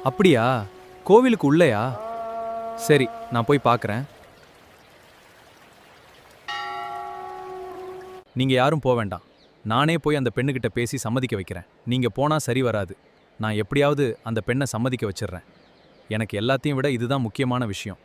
அப்படியா? கோவிலுக்கு உள்ளேயா? சரி, நான் போய் பார்க்குறேன். நீங்க யாரும் போக வேண்டாம். நானே போய் அந்த பெண்ணுகிட்ட பேசி சம்மதிக்க வைக்கிறேன். நீங்க போனா சரி வராது. நான் எப்படியாவது அந்த பெண்ணை சம்மதிக்க வச்சிடுறேன். எனக்கு எல்லாத்தையும் விட இதுதான் முக்கியமான விஷயம்.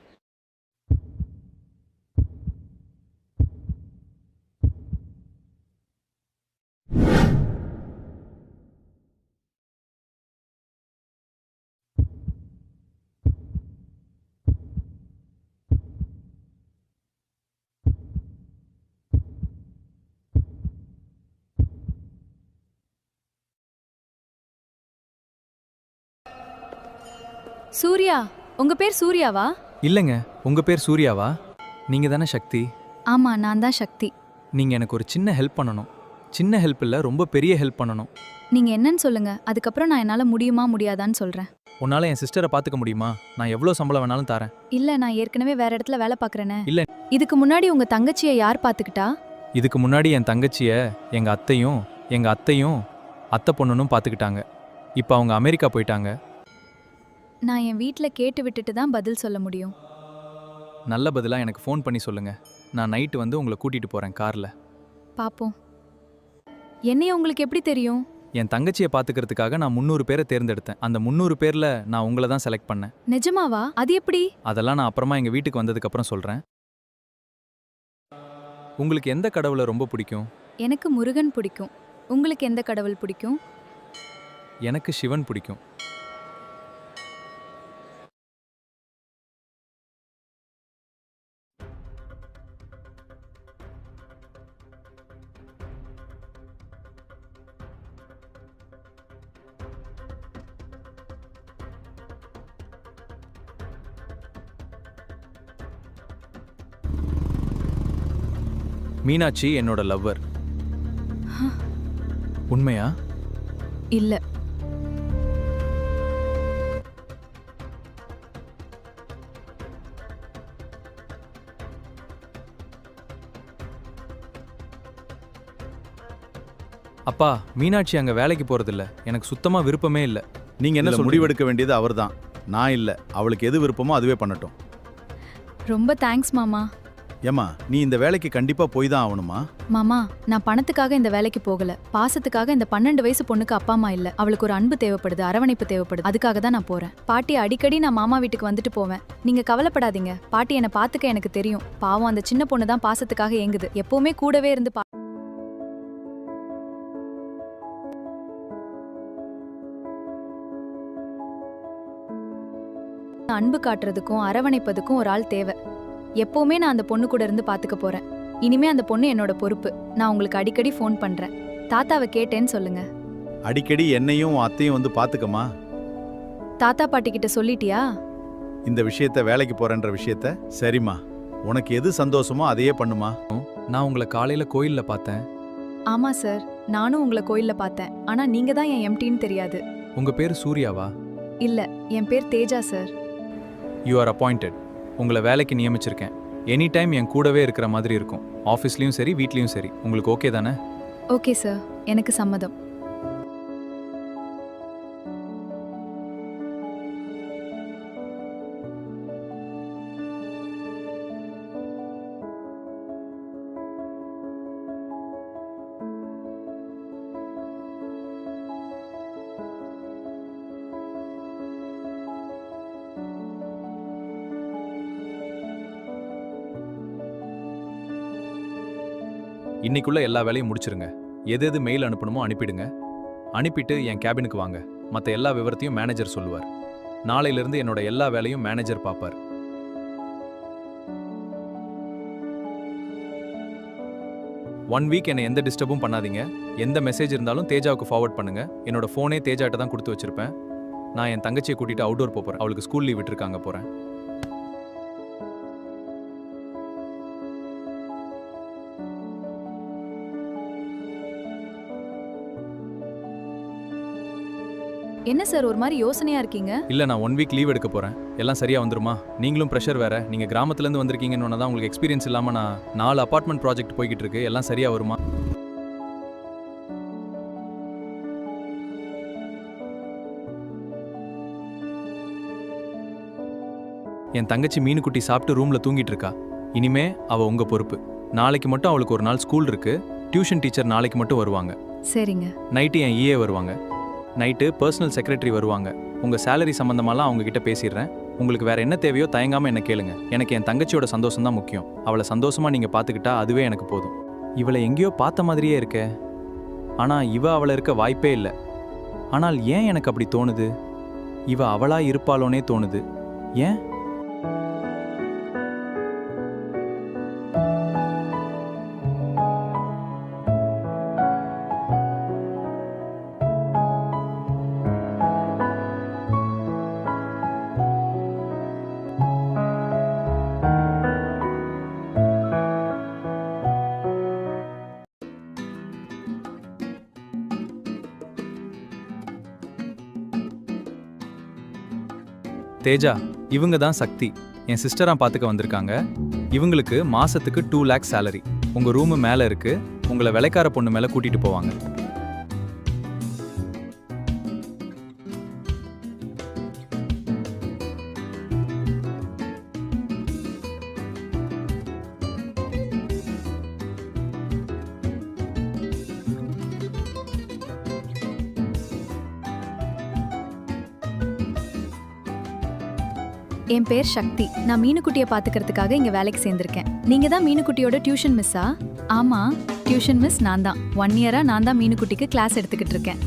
சூர்யா, உங்க பேர் சூர்யாவா? இல்லைங்க, உங்க பேர் சூர்யாவா? நீங்க தானே சக்தி? ஆமா, நான் தான் சக்தி. நீங்க எனக்கு ஒரு சின்ன ஹெல்ப் பண்ணணும். சின்ன ஹெல்ப் இல்ல, ரொம்ப பெரிய ஹெல்ப் பண்ணணும். நீங்க என்னன்னு சொல்லுங்க, அதுக்கப்புறம் நான் என்னால முடியுமா முடியாதான்னு சொல்றேன். உன்னால என் சிஸ்டரை பார்த்துக்க முடியுமா? நான் எவ்வளோ சம்பளம் வேணாலும் தரேன். இல்ல, நான் ஏற்கனவே வேற இடத்துல வேலை பார்க்கறேனே. இல்ல. இதுக்கு முன்னாடி உங்க தங்கச்சியை யார் பார்த்துக்கிட்டா? இதுக்கு முன்னாடி என் தங்கச்சியை எங்க அத்தையும் அத்தை பொண்ணுன்னு பார்த்துக்கிட்டாங்க. இப்போ அவங்க அமெரிக்கா போயிட்டாங்க. நான் என் வீட்ல கேட்டு விட்டுட்டு தான் பதில் சொல்ல முடியும். நல்ல பதிலா எனக்கு ஃபோன் பண்ணி சொல்லுங்க. நான் நைட்டு வந்து உங்களை கூட்டிட்டு போறேன் கார்ல. பாப்போம். என்னைய உங்களுக்கு எப்படி தெரியும்? என் தங்கச்சியை பார்த்துக்கிறதுக்காக நான் 300 பேரை தேர்ந்தெடுத்தேன். அந்த 300 பேர்ல நான் உங்களை தான் செலக்ட் பண்ணேன். நிஜமாவா? அது எப்படி? அதெல்லாம் நான் அப்புறமா எங்க வீட்டுக்கு வந்ததுக்கு அப்புறம் சொல்றேன். உங்களுக்கு எந்த கடவுளை ரொம்ப பிடிக்கும்? எனக்கு முருகன் பிடிக்கும். உங்களுக்கு எந்த கடவுள் பிடிக்கும்? எனக்கு சிவன் பிடிக்கும். மீனாட்சி என்னோட லவ்வர். உண்மையா? இல்ல. அப்பா, மீனாட்சி அங்க வேலைக்கு போறதில்ல. எனக்கு சுத்தமா விருப்பமே இல்ல. நீங்க என்ன இதுல முடிவெடுக்க வேண்டியது அவர்தான், நான் இல்ல. அவளுக்கு எது விருப்பமோ அதுவே பண்ணட்டும். ரொம்ப தேங்க்ஸ் மாமா. ஏம்மா, நீ இந்த வேலைக்கு கண்டிப்பா போய் தான் ஆகணுமா? மாமா, நான் பணத்துக்காக இந்த வேலைக்கு போகல. பாசத்துக்காக. இந்த 12 வயசு பொண்ணுக்கு அப்பா அம்மா இல்ல. அவளுக்கு ஒரு அன்பு தேவைப்படுது, அரவணைப்பு தேவைப்படுது. அதுக்காக தான் நான் போறேன். பாட்டி அடிக்கடி நான் மாமா வீட்டுக்கு வந்துட்டு போவேன். நீங்க கவலைப்படாதீங்க. பாட்டி என்னை பாத்துக்க எனக்கு தெரியும். பாவம், அந்த சின்ன பொண்ணு தான் பாசத்துக்காக ஏங்குது. எப்பவுமே கூடவே இருந்து அன்பு காட்டுறதுக்கும் அரவணைப்பதுக்கும் ஒரு ஆள் தேவை. எப்பவுமே நான் அந்த பொண்ணு கூட இருந்து பாத்துக்க போறேன். இனிமே அந்த பொண்ணு என்னோட பொறுப்பு. நான் உங்களுக்கு அடிக்கடி ஃபோன் பண்றேன். தாத்தாவை கேட்டேன்னு சொல்லுங்க. அடிக்கடி என்னையும் உன் அத்தையும் வந்து பாத்துக்கமா. தாத்தா பாட்டி கிட்ட சொல்லிட்டியா? இந்த விஷயத்த, வேலைக்கு போறேன்ற விஷயத்த. சரிம்மா, உனக்கு எது சந்தோஷமோ அதையே பண்ணுமா. நான் உங்களை காலையில கோயில்ல பார்த்தேன். ஆமா சார், நானும் உங்களை கோயில்ல பார்த்தேன். ஆனா நீங்க தான் என் எம்டின்னு தெரியாது. உங்க பேரு சூர்யாவா? இல்ல, என் பேர் Teja sir. You are appointed. உங்களை வேலைக்கு நியமிச்சிருக்கேன். எனி டைம் என் கூடவே இருக்கிற மாதிரி இருக்கும். ஆஃபீஸ்லயும் சரி, வீட்லயும் சரி. உங்களுக்கு ஓகே தானே? ஓகே சார், எனக்கு சம்மதம். இன்னைக்குள்ள எல்லா வேலையும் முடிச்சிருங்க. எது எது மெயில் அனுப்பணுமோ அனுப்பிடுங்க. அனுப்பிட்டு என் கேபினுக்கு வாங்க. மற்ற எல்லா விவரத்தையும் மேனேஜர் சொல்லுவார். நாளையிலிருந்து என்னோட எல்லா வேலையும் மேனேஜர் பார்ப்பார். ஒன் வீக் என்னை எந்த டிஸ்டர்பும் பண்ணாதீங்க. எந்த மெசேஜ் இருந்தாலும் தேஜாவுக்கு ஃபார்வர்ட் பண்ணுங்க. என்னோட ஃபோனே தேஜாட்ட தான் கொடுத்து வச்சிருப்பேன். நான் என் தங்கச்சியை கூட்டிட்டு அவுட்டோர் போறேன். அவளுக்கு ஸ்கூல் லீவ் விட்டுருக்காங்க, போறேன். என்ன சார் ஒரு மாதிரி யோசனையா இருக்கீங்க? இல்ல, நான் 1 வீக் லீவ் எடுக்க போறேன். எல்லாம் சரியா வந்துருமா? நீங்களும் ப்ரெஷர் வேற. நீங்க கிராமத்துல இருந்து வந்திருக்கீங்கன்னு தான் உங்களுக்கு எக்ஸ்பீரியன்ஸ் இல்லாம நான் 4 அபார்ட்மெண்ட் ப்ராஜெக்ட் போய்கிட்டு இருக்கு. எல்லாம் சரியா வருமா? என் தங்கச்சி மீனுக்குட்டி சாப்பிட்டு ரூமில் தூங்கிட்டு இருக்கா. இனிமே அவள் உங்கள் பொறுப்பு. நாளைக்கு மட்டும் அவளுக்கு ஒரு நாள் ஸ்கூல் இருக்கு. டியூஷன் டீச்சர் நாளைக்கு மட்டும் வருவாங்க. சரிங்க. நைட்டு என் இஏ வருவாங்க. நைட்டு பர்சனல் செக்ரட்டரி வருவாங்க. உங்கள் சேலரி சம்மந்தமாலாம் அவங்க கிட்ட பேசிடுறேன். உங்களுக்கு வேற என்ன தேவையோ தயங்காமல் என்ன கேளுங்க. எனக்கு என் தங்கச்சியோட சந்தோஷம் தான் முக்கியம். அவளை சந்தோஷமாக நீங்கள் பார்த்துக்கிட்டா அதுவே எனக்கு போதும். இவளை எங்கேயோ பார்த்த மாதிரியே இருக்கே, ஆனால் இவ அவளை இருக்க வாய்ப்பே இல்லை. ஆனால் ஏன் எனக்கு அப்படி தோணுது? இவ அவளா இருப்பாளோனே தோணுது. ஏன்? தேஜா, இவங்க தான் சக்தி. என் சிஸ்டரா பார்த்துக்க வந்திருக்காங்க. இவங்களுக்கு மாசத்துக்கு 2 lakh சேலரி. உங்க ரூமு மேலே இருக்கு. உங்களை வேலைக்கார பொண்ணு மேலே கூட்டிட்டு போவாங்க. என் பேர் சக்தி. நான் மீனுக்குட்டியை பார்த்துக்கிறதுக்காக இங்கே வேலைக்கு சேர்ந்திருக்கேன். நீங்க தான் மீனுக்குட்டியோட டியூஷன் மிஸ்ஸா? ஆமா, டியூஷன் மிஸ் நான் தான். 1 இயரா நான் தான் மீனுக்குட்டிக்கு கிளாஸ் எடுத்துக்கிட்டு இருக்கேன்.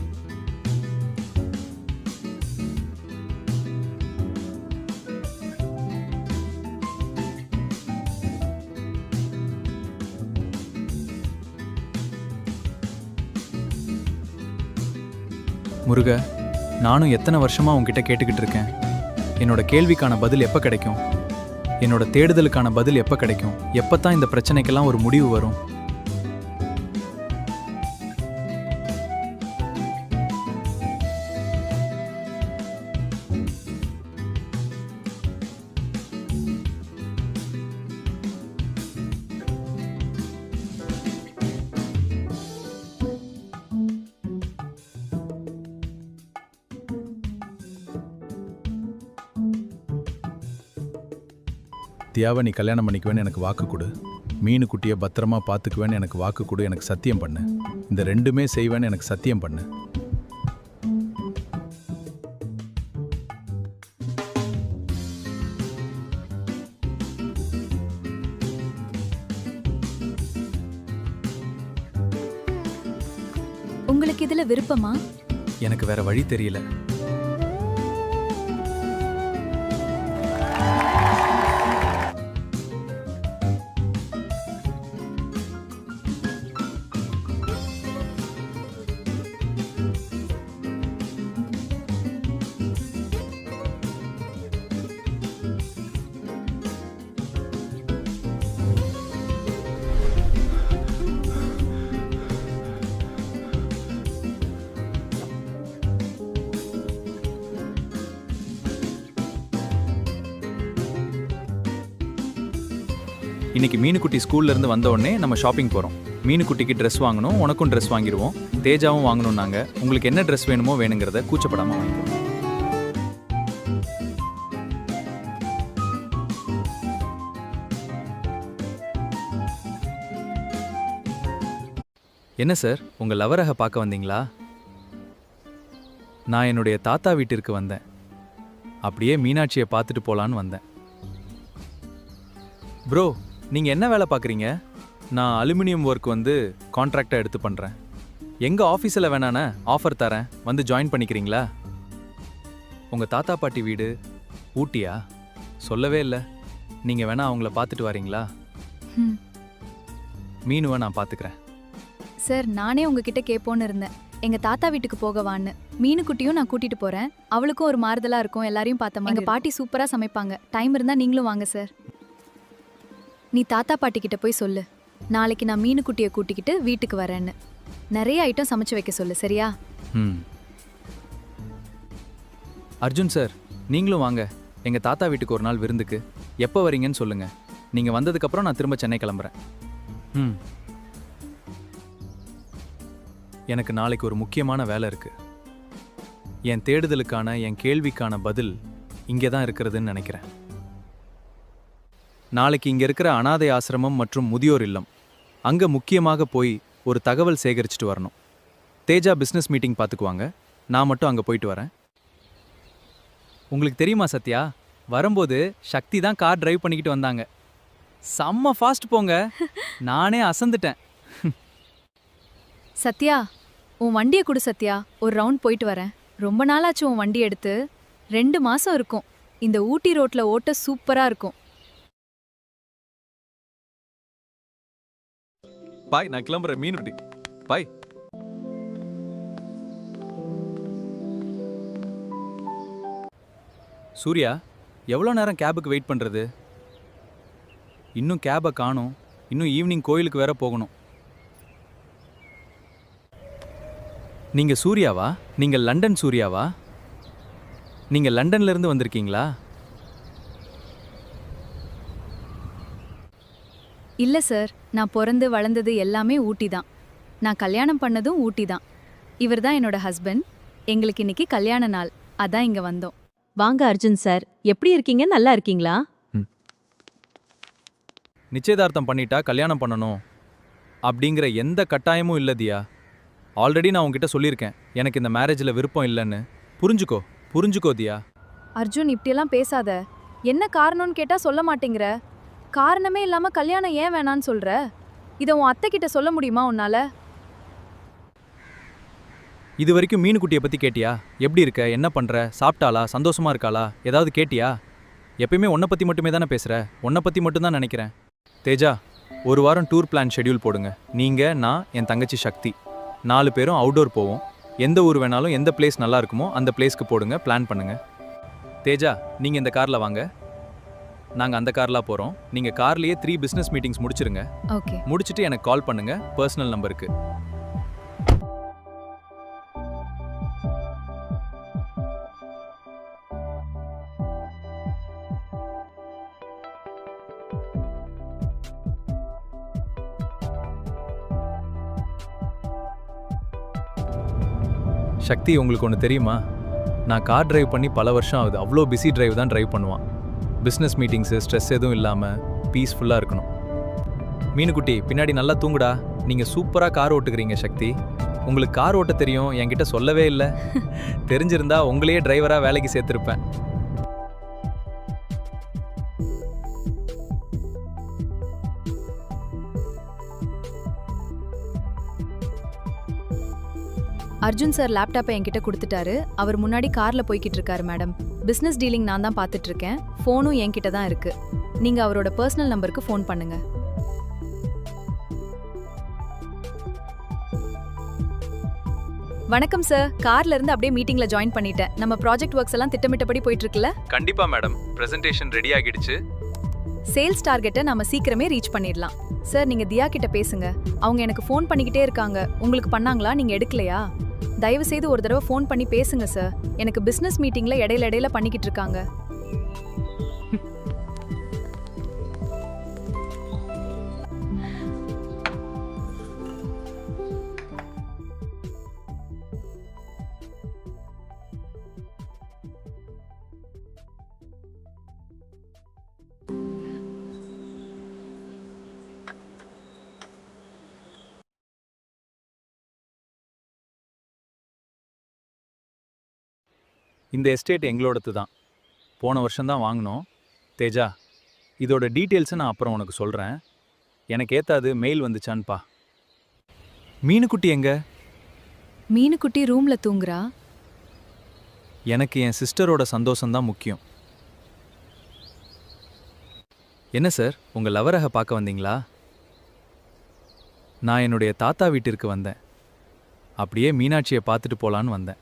முருக, நானும் எத்தனை வருஷமா உன்கிட்ட கேட்டுக்கிட்டு இருக்கேன். என்னோட கேள்விக்கான பதில் எப்போ கிடைக்கும்? என்னோட தேடுதலுக்கான பதில் எப்போ கிடைக்கும்? எப்போ தான் இந்த பிரச்சனைக்கெல்லாம் ஒரு முடிவு வரும்? தியாவை நீ கல்யாணம் பண்ணிக்குவேன்னு எனக்கு வாக்கு கொடு. மீனு குட்டியை பத்திரமா பார்த்துக்குவேன்னு எனக்கு வாக்கு கொடு. எனக்கு சத்தியம் பண்ணு. இந்த ரெண்டுமே செய்வேன்னு எனக்கு சத்தியம் பண்ணு. உங்களுக்கு இதுல விருப்பமா? எனக்கு வேற வழி தெரியல. இன்னைக்கு மீனுக்குட்டி ஸ்கூல்ல இருந்து வந்த உடனே நம்ம ஷாப்பிங் போறோம். மீனுக்குட்டிக்கு ட்ரெஸ் வாங்கணும், உனக்கும் ட்ரெஸ் வாங்கிடுவோம். தேஜாவும் வாங்கணும். நாங்க உங்களுக்கு என்ன ட்ரெஸ் வேணுமோ வேணுங்கிறத கூச்சப்படாம வாங்கிடுவோம். என்ன சார், உங்க லவரக பார்க்க வந்தீங்களா? நான் என்னுடைய தாத்தா வீட்டிற்கு வந்தேன். அப்படியே மீனாட்சியை பார்த்துட்டு போலான்னு வந்தேன். ப்ரோ, நீங்க என்ன வேலை பார்க்குறீங்க? நான் அலுமினியம் ஒர்க் கான்ட்ராக்டாக எடுத்து பண்ணுறேன். எங்கள் ஆஃபீஸில் வேணானே ஆஃபர் தரேன், வந்து ஜாயின் பண்ணிக்கிறீங்களா? உங்கள் தாத்தா பாட்டி வீடு ஊட்டியா? சொல்லவே இல்லை. நீங்கள் வேணா அவங்கள பார்த்துட்டு வரீங்களா? மீனுவை நான் பார்த்துக்கிறேன். சார், நானே உங்ககிட்ட கேட்போன்னு இருந்தேன். எங்க தாத்தா வீட்டுக்கு போகவான்னு. மீனுக்குட்டியும் நான் கூட்டிட்டு போறேன். அவளுக்கும் ஒரு மாறுதலா இருக்கும். எல்லாரையும் பார்த்த மாதிரி. எங்க பாட்டி சூப்பரா சமைப்பாங்க. டைம் இருந்தா நீங்களும் வாங்க சார். நீ தாத்தா பாட்டி கிட்ட போய் சொல்லு, நாளைக்கு நான் மீனுக்குட்டியை கூட்டிக்கிட்டு வீட்டுக்கு வரேன்னு. நிறைய ஐட்டம் சமைச்சு வைக்க சொல்லு, சரியா? அர்ஜுன் சார், நீங்களும் வாங்க எங்க தாத்தா வீட்டுக்கு ஒரு நாள் விருந்துக்கு. எப்போ வரீங்கன்னு சொல்லுங்க. நீங்க வந்ததுக்கப்புறம் நான் திரும்ப சென்னை கிளம்புறேன். எனக்கு நாளைக்கு ஒரு முக்கியமான வேலை இருக்கு. என் தேடுதலுக்கான, என் கேள்விக்கான பதில் இங்கே தான் இருக்கிறதுன்னு நினைக்கிறேன். நாளைக்கு இங்க இருக்கிற அனாதை ஆசிரமம் மற்றும் முதியோர் இல்லம் அங்க முக்கியமாக போய் ஒரு தகவல் சேகரிச்சுட்டு வரணும். தேஜா பிசினஸ் மீட்டிங் பார்த்துக்குவாங்க. நான் மட்டும் அங்க போயிட்டு வரேன். உங்களுக்கு தெரியுமா சத்யா, வரும்போது சக்தி தான் கார் டிரைவ் பண்ணிக்கிட்டு வந்தாங்க. செம்ம ஃபாஸ்ட் போங்க. நானே அசந்துட்டேன். சத்யா, உன் வண்டியை கொடு சத்யா, ஒரு ரவுண்ட் போயிட்டு வரேன். ரொம்ப நாளாச்சு உன் வண்டி எடுத்து. 2 மாசம் இருக்கும். இந்த ஊட்டி ரோட்ல ஓட்ட சூப்பரா இருக்கும். பாய், நான் கிளம்புறேன். மீனுட்டி பாய். சூர்யா, எவ்வளோ நேரம் கேபுக்கு வெயிட் பண்ணுறது? இன்னும் கேபை காணோம். இன்னும் ஈவினிங் கோயிலுக்கு வேற போகணும். நீங்கள் சூர்யாவா? நீங்கள் லண்டன் சூர்யாவா? நீங்கள் லண்டன்லேருந்து வந்திருக்கீங்களா? இல்ல சார், நான் பிறந்து வளர்ந்தது எல்லாமே ஊட்டி தான். நான் கல்யாணம் பண்ணதும் ஊட்டி தான். இவர் தான் என்னோட ஹஸ்பண்ட். எங்களுக்கு இன்னைக்கு கல்யாண நாள். அதான் இங்க வந்தோம். வாங்க அர்ஜுன் சார், எப்படி இருக்கீங்க? நல்லா இருக்கீங்களா? நிச்சயதார்த்தம் பண்ணிட்டா கல்யாணம் பண்ணணும் அப்படிங்கிற எந்த கட்டாயமும் இல்லை தியா. ஆல்ரெடி நான் உங்ககிட்ட சொல்லியிருக்கேன், எனக்கு இந்த மேரேஜில் விருப்பம் இல்லைன்னு. புரிஞ்சுக்கோ தியா. அர்ஜுன், இப்படியெல்லாம் பேசாத. என்ன காரணம்னு கேட்டா சொல்ல மாட்டேங்கிற. காரணமே இல்லாம கல்யாணம் ஏன் வேணான்னு சொல்ற? இதை உன் அத்தை கிட்ட சொல்ல முடியுமா உன்னால? இது வரைக்கும் மீனுக்குட்டியை பற்றி கேட்டியா? எப்படி இருக்க? என்ன பண்ணுற? சாப்பிட்டாளா? சந்தோஷமா இருக்காளா? ஏதாவது கேட்டியா? எப்பயுமே உன்னை பற்றி மட்டுமே தானே பேசுகிற. உன்னை பற்றி மட்டும்தான் நினைக்கிறேன். தேஜா, ஒரு வாரம் டூர் பிளான் ஷெட்யூல் போடுங்க. நீங்கள், நான், என் தங்கச்சி சக்தி 4 பேரும் அவுட்டோர் போவோம். எந்த ஊர் வேணாலும், எந்த பிளேஸ் நல்லா இருக்குமோ அந்த பிளேஸ்க்கு போடுங்க. பிளான் பண்ணுங்க. தேஜா, நீங்கள் இந்த காரில் வாங்க. நாங்கள் அந்த கார்லாம் போகிறோம். நீங்கள் கார்லேயே 3 பிஸ்னஸ் மீட்டிங்ஸ் முடிச்சிருங்க. ஓகே. முடிச்சுட்டு எனக்கு கால் பண்ணுங்க, பர்சனல் நம்பருக்கு. சக்தி, உங்களுக்கு ஒன்று தெரியுமா? நான் கார் டிரைவ் பண்ணி பல வருஷம் ஆகுது. அவ்வளோ பிஸி டிரைவ் தான் டிரைவ் பண்ணுவான். பிஸ்னஸ் மீட்டிங்ஸு, ஸ்ட்ரெஸ் எதுவும் இல்லாமல் பீஸ்ஃபுல்லாக இருக்கணும். மீனுக்குட்டி, பின்னாடி நல்லா தூங்குடா. நீங்கள் சூப்பராக கார் ஓட்டுக்கிறீங்க சக்தி. உங்களுக்கு கார் ஓட்ட தெரியும், என்கிட்ட சொல்லவே இல்லை. தெரிஞ்சிருந்தா உங்களையே டிரைவராக வேலைக்கு சேர்த்துருப்பேன். அர்ஜுன் சார் லேப்டாப்பை என்கிட்ட கொடுத்துட்டாரு. அவர் முன்னாடி கார்ல போய்கிட்டு இருக்காரு மேடம். பிசினஸ் டீலிங் நான் தான் பார்த்துட்டு இருக்கேன். ஃபோனும் என்கிட்ட தான் இருக்கு. நீங்க அவரோட பர்சனல் நம்பருக்கு ஃபோன் பண்ணுங்க. வணக்கம் சார், கார்ல இருந்து அப்படியே மீட்டிங்ல ஜாயின் பண்ணிட்டேன். நம்ம ப்ராஜெக்ட் ஒர்க்ஸ் எல்லாம் திட்டமிட்டபடி போயிட்டு இருக்குல்ல? கண்டிப்பாக மேடம், ப்ரெசன்டேஷன் ரெடி ஆகிடுச்சு. சேல்ஸ் டார்கெட்டை நம்ம சீக்கிரமே ரீச் பண்ணிடலாம். சார், நீங்க தியா கிட்ட பேசுங்க. அவங்க எனக்கு ஃபோன் பண்ணிக்கிட்டே இருக்காங்க. உங்களுக்கு பண்ணாங்களா? நீங்க எடுக்கலையா? தயவு செய்து ஒரு தடவை ஃபோன் பண்ணி பேசுங்க சார். எனக்கு பிசினஸ் மீட்டிங்ல இடையில பண்ணிக்கிட்டு இருக்காங்க. இந்த எஸ்டேட் எங்களோடது தான். போன வருஷம்தான் வாங்கினோம். தேஜா, இதோட டீட்டெயில்ஸை நான் அப்புறம் உனக்கு சொல்கிறேன். எனக்கு ஏத்தாது மெயில் வந்துச்சான்னு பா. மீனுக்குட்டி எங்க? மீனுக்குட்டி ரூம்ல தூங்குறா. எனக்கு என் சிஸ்டரோட சந்தோஷம்தான் முக்கியம். என்ன சார், உங்கள் லவரக பார்க்க வந்தீங்களா? நான் என்னுடைய தாத்தா வீட்டிற்கு வந்தேன். அப்படியே மீனாட்சியை பார்த்துட்டு போலான்னு வந்தேன்.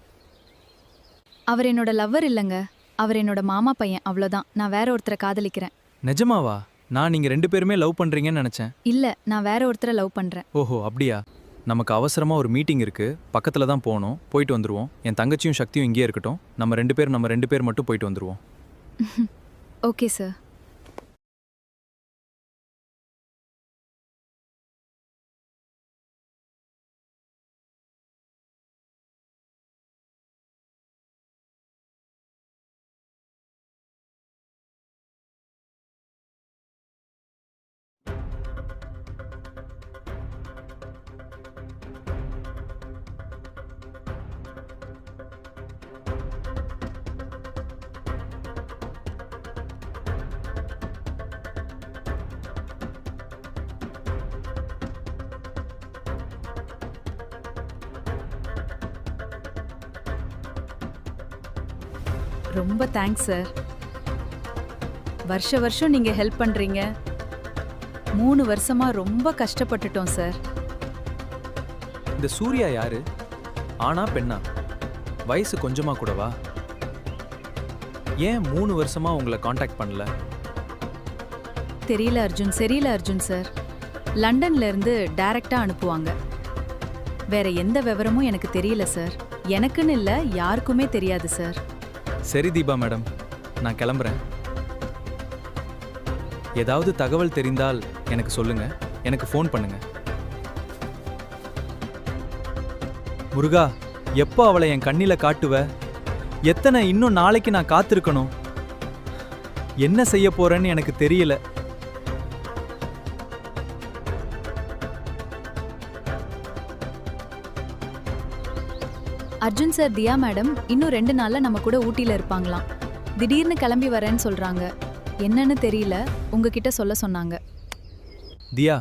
அவர் என்னோட லவ்வர் இல்லைங்க. அவர் என்னோட மாமா பையன், அவ்வளோதான். நான் வேற ஒருத்தரை காதலிக்கிறேன். நிஜமாவா? நான் நீங்கள் 2 பேருமே லவ் பண்ணுறீங்கன்னு நினச்சேன். இல்ல, நான் வேற ஒருத்தரை லவ் பண்றேன். ஓஹோ, அப்படியா? நமக்கு அவசரமாக ஒரு மீட்டிங் இருக்குது. பக்கத்தில் தான் போகணும். போயிட்டு வந்துடுவோம். என் தங்கச்சியும் சக்தியும் இங்கேயே இருக்கட்டும். நம்ம 2 பேர் மட்டும் போயிட்டு வந்துடுவோம். Okay sir. ரொம்ப தேங்க்ஸ் சார். வருஷம் நீங்க ஹெல்ப் பண்றீங்க. 3 வருஷமா ரொம்ப கஷ்டப்பட்டுட்டோம் சார். இந்த சூர்யா யாரு? ஆனா பெண்ணா? வயசு கொஞ்சமா கூடவா? ஏன் 3 வருஷமா உங்களை காண்டாக்ட் பண்ணல? தெரியல அர்ஜுன் சார். லண்டன்ல இருந்து டைரக்டா அனுப்புவாங்க. வேற எந்த விவரமும் எனக்கு தெரியல சார். எனக்குன்னு இல்ல, யாருக்குமே தெரியாது சார். சரி தீபா மேடம், நான் கிளம்புறேன். ஏதாவது தகவல் தெரிந்தால் எனக்கு சொல்லுங்க, எனக்கு ஃபோன் பண்ணுங்க. முருகா, எப்போ அவளை என் கண்ணில காட்டுவ? எத்தனை இன்னும் நாளைக்கு நான் காத்திருக்கணும்? என்ன செய்ய போறேன்னு எனக்கு தெரியல. அர்ஜுன் சார், தியா மேடம் இன்னும் 2 நாள்ல நம்ம கூட ஊட்டில இருப்பாங்களாம். திடீர்னு கிளம்பி வரேன்னு சொல்றாங்க. என்னன்னு தெரியல, உங்ககிட்ட சொல்ல சொன்னாங்க. தியா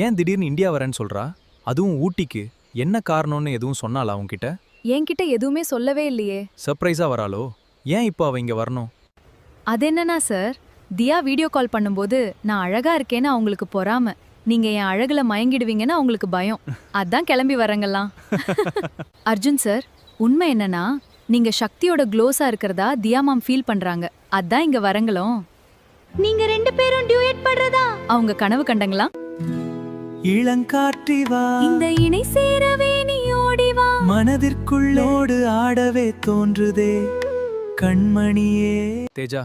ஏன் திடீர்னு இந்தியா வரேன்னு சொல்றா? அதுவும் ஊட்டிக்கு. என்ன காரணம்னு எதுவும் சொன்னாளா உன்கிட்ட? என்கிட்ட எதுவுமே சொல்லவே இல்லையே. சர்ப்ரைஸா வராளோ? ஏன் இப்போ அவ இங்க வரணும்? அது என்னன்னா சார், தியா வீடியோ கால் பண்ணும்போது நான் அழகா இருக்கேன்னு அவங்களுக்கு பொறாம. நீங்க என் அழகுல மயங்கிடுவீங்கன்னு அவங்களுக்கு பயம். அதான் கிளம்பி வரங்கலாம். அர்ஜுன் சார், உண்மை என்னன்னா நீங்க சக்தியோட க்ளோஸா இருக்கிறதா தியா மாம் ஃபீல் பண்றாங்க. அதான் இங்க வரங்களும். நீங்க 2 பேரும் டியூயட் பண்றதா அவங்க கனவு கண்டங்களா? இளங்காற்றி வா, இந்த இணை சேரவே நீ ஓடி வா, மனதிற்குள்ளோடு ஆடவே தோன்றுதே கண்மணியே. தேஜா,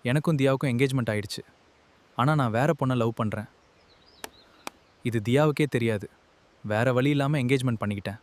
எனக்கும் தியாவுக்கும் என்கேஜ்மெண்ட் ஆயிடுச்சு. ஆனால் நான் வேற பொண்ணை லவ் பண்ணுறேன். இது தியாவுக்கே தெரியாது. வேற வழி இல்லாமல் என்கேஜ்மெண்ட் பண்ணிக்கிட்டேன்.